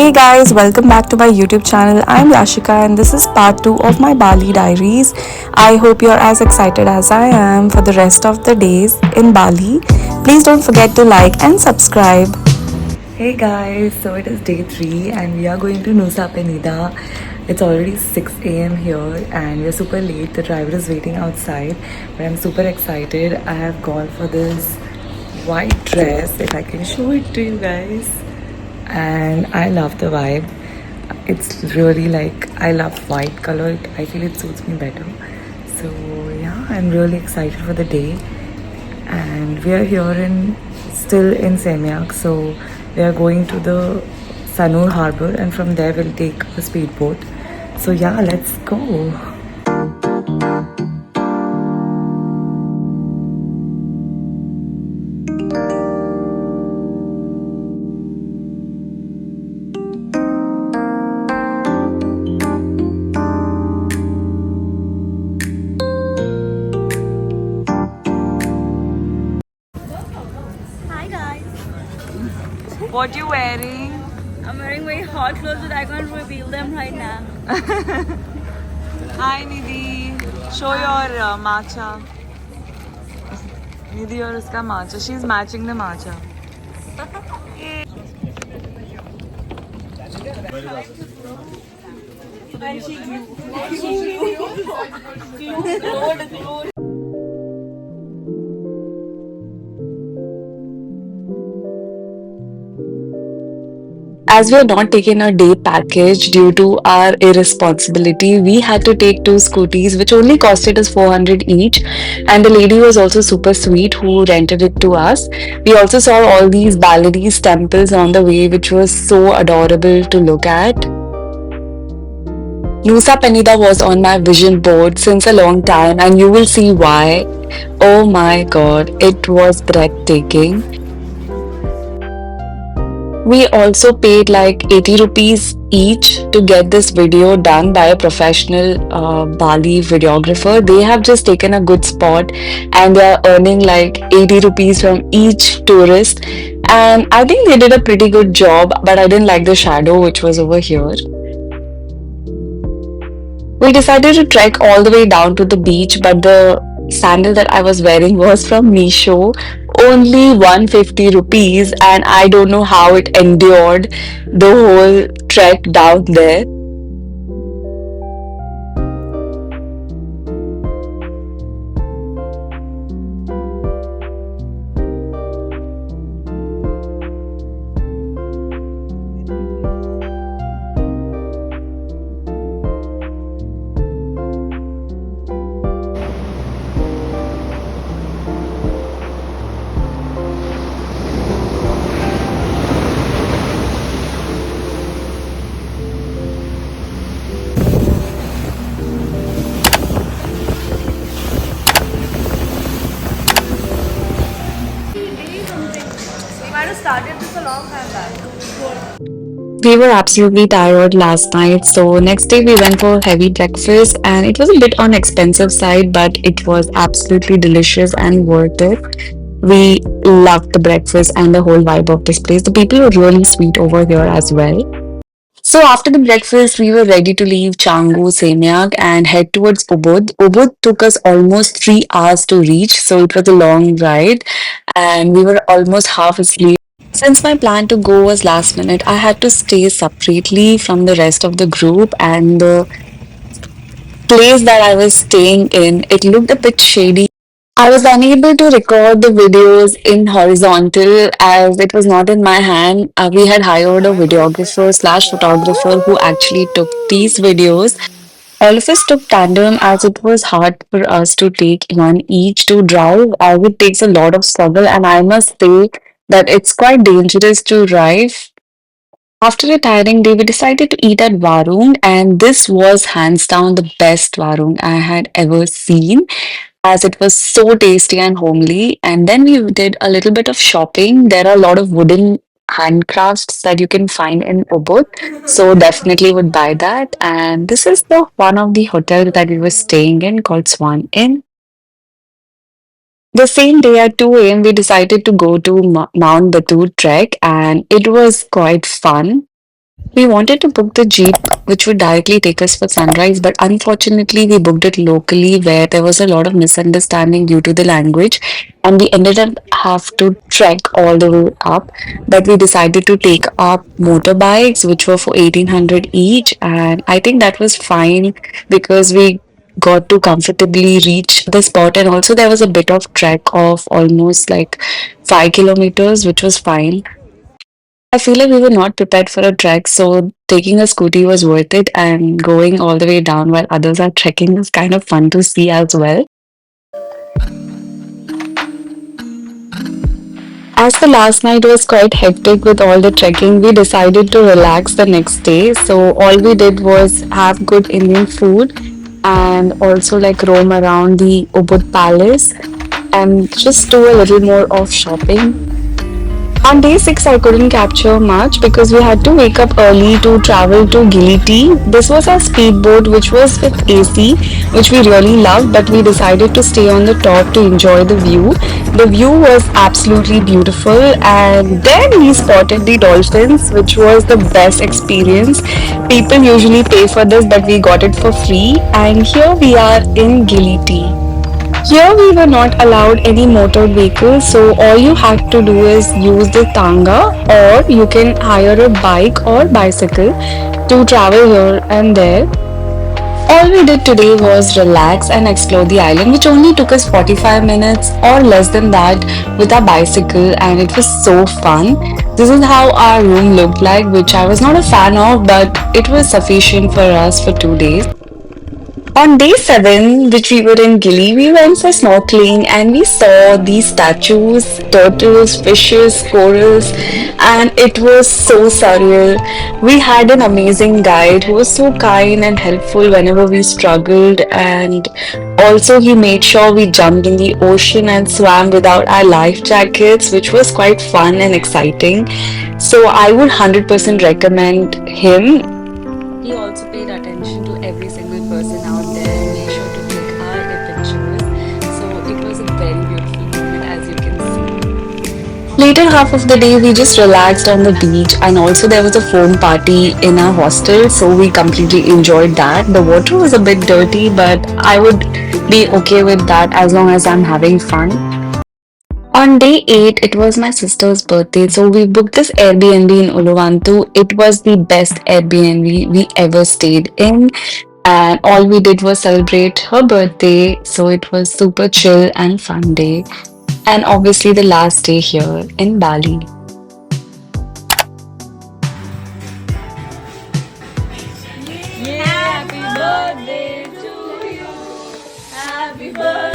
Hey guys, welcome back to my YouTube channel. I'm Yashika and this is part 2 of my Bali diaries. I hope you're as excited as I am for the rest of the days in Bali. Please don't forget to like and subscribe. Hey guys, so it is day 3 and we are going to Nusa Penida. It's already 6 a.m. here and we're super late. The driver is waiting outside, but I'm super excited. I have gone for this white dress, if I can show it to you guys, and I love the vibe. It's really like I love white color. I feel it suits me better. So yeah, I'm really excited for the day. And we are here in still in Semyak. So we are going to the Sanur Harbor, and from there we'll take a speedboat. So yeah, let's go. Hi guys, What you wearing? I'm wearing very hot clothes but I can't reveal them right now. Hi Nidhi. Show your matcha. Nidhi or uska matcha. She's matching the matcha. As we are not taking a day package due to our irresponsibility, we had to take two scooties, which only costed us 400 each. And the lady was also super sweet who rented it to us. We also saw all these Balinese temples on the way, which was so adorable to look at. Nusa Penida was on my vision board since a long time, and you will see why. Oh my god, it was breathtaking. We also paid like 80 rupees each to get this video done by a professional Bali videographer. They have just taken a good spot and they are earning like 80 rupees from each tourist. And I think they did a pretty good job, but I didn't like the shadow which was over here. We decided to trek all the way down to the beach, but the sandal that I was wearing was from Meesho, only 150 rupees, and I don't know how it endured the whole trek down there. We might have started this a long time back. We were absolutely tired last night, so next day we went for heavy breakfast, and it was a bit on expensive side, but it was absolutely delicious and worth it. We loved the breakfast and the whole vibe of this place. The people were really sweet over here as well. So after the breakfast, we were ready to leave Canggu, Semyak and head towards Ubud. Ubud took us almost 3 hours to reach, so it was a long ride and we were almost half asleep. Since my plan to go was last minute, I had to stay separately from the rest of the group, and the place that I was staying in, it looked a bit shady. I was unable to record the videos in horizontal as it was not in my hand. We had hired a videographer slash photographer who actually took these videos. All of us took tandem as it was hard for us to take one each to drive as it takes a lot of struggle, and I must say that it's quite dangerous to drive. After a tiring day, we decided to eat at Warung, and this was hands down the best Warung I had ever seen as it was so tasty and homely. And then we did a little bit of shopping. There are a lot of wooden handcrafts that you can find in Ubud, so definitely would buy that. And this is the one of the hotels that we were staying in called Swan Inn. The same day at 2 a.m., we decided to go to Mount Batur trek, and it was quite fun. We wanted to book the jeep, which would directly take us for sunrise, but unfortunately, we booked it locally where there was a lot of misunderstanding due to the language, and we ended up have to trek all the way up. But we decided to take our motorbikes, which were for 1800 each, and I think that was fine because we got to comfortably reach the spot, and also there was a bit of trek of almost like 5 kilometers, which was fine. I feel like we were not prepared for a trek, so taking a scooty was worth it, and going all the way down while others are trekking is kind of fun to see as well. As the last night was quite hectic with all the trekking, we decided to relax the next day. So all we did was have good Indian food and also like roam around the Ubud Palace and just do a little more of shopping. On day 6, I couldn't capture much because we had to wake up early to travel to Giliti. This was our speedboat, which was with AC, which we really loved, but we decided to stay on the top to enjoy the view. The view was absolutely beautiful, and then we spotted the dolphins, which was the best experience. People usually pay for this, but we got it for free, and here we are in Giliti. Here we were not allowed any motor vehicles, so all you had to do is use the tanga, or you can hire a bike or bicycle to travel here and there. All we did today was relax and explore the island, which only took us 45 minutes or less than that with our bicycle, and it was so fun. This is how our room looked like, which I was not a fan of, but it was sufficient for us for 2 days. On day 7, which we were in Gili, we went for snorkeling and we saw these statues, turtles, fishes, corals, and it was so surreal. We had an amazing guide who was so kind and helpful whenever we struggled, and also he made sure we jumped in the ocean and swam without our life jackets, which was quite fun and exciting. So I would 100% recommend him. He also paid attention to every single person out there and made sure to click our pictures. So it was a very beautiful moment, as you can see. Later half of the day, we just relaxed on the beach, and also there was a foam party in our hostel, so we completely enjoyed that. The water was a bit dirty, but I would be okay with that as long as I'm having fun. On day 8, it was my sister's birthday, so we booked this Airbnb in Uluwatu. It was the best Airbnb we ever stayed in, and all we did was celebrate her birthday, so it was super chill and fun day. And obviously, the last day here in Bali. Happy birthday to you. Happy birthday.